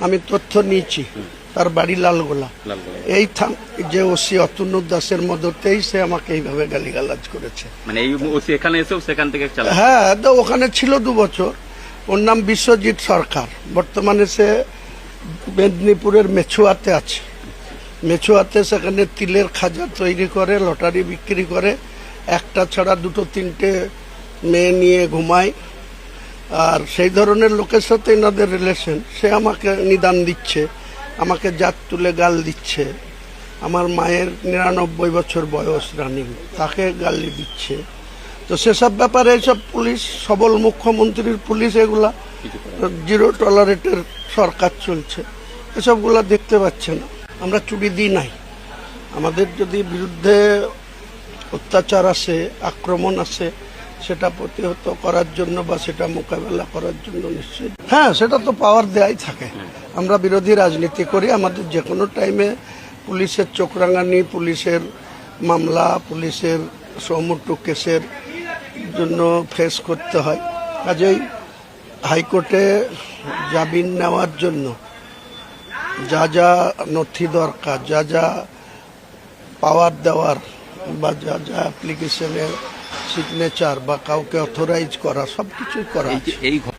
আমি তথ্য নিয়েছি, তার বাড়ি লালগোলা। এই যে ওসি অতনু দাসের মদতেই সে আমাকে এইভাবে গালিগালাজ করেছে। মানে এই ওসি এখানে এসেও সেখান থেকে হ্যাঁ, তো ওখানে ছিল 2 বছর। ওর নাম বিশ্বজিৎ সরকার। বর্তমানে সে মেদিনীপুরের মেছুয়াতে আছে। মেছুয়াতে সেখানে তিলের খাজা তৈরি করে, লটারি বিক্রি করে, একটা ছাড়া 2-3টে মেয়ে নিয়ে ঘুমায়। আর সেই ধরনের লোকের সাথে এনাদের রিলেশন। সে আমাকে নিদান দিচ্ছে, আমাকে জাত তুলে গাল দিচ্ছে। আমার মায়ের 99 বছর বয়স রানিং, তাকে গালি দিচ্ছে। তো সেসব ব্যাপারে এইসব পুলিশ, সবল মুখ্যমন্ত্রীর পুলিশ, এগুলা জিরো টলারেটের সরকার চলছে, এসবগুলা দেখতে পাচ্ছে না। আমরা চুরি দিই নাই। আমাদের যদি বিরুদ্ধে অত্যাচার আসে, আক্রমণ আসে, সেটা প্রতিহত করার জন্য বা সেটা মোকাবেলা করার জন্য নিশ্চয়ই, হ্যাঁ, সেটা তো পাওয়ার দেয়াই থাকে। আমরা বিরোধী রাজনীতি করি, আমাদের যে কোনো টাইমে পুলিশের চোখ রাঙানি, পুলিশের মামলা, পুলিশের সৌমুটু কেসের জন্য ফেস করতে হয়। কাজেই হাইকোর্টে জামিন নেওয়ার জন্য যা যা নথি দরকার, যা যা পাওয়ার দেওয়ার, বা যা যা অ্যাপ্লিকেশনের সিগনেচার বা কাউকে অথরাইজ করা, সবকিছুই করা।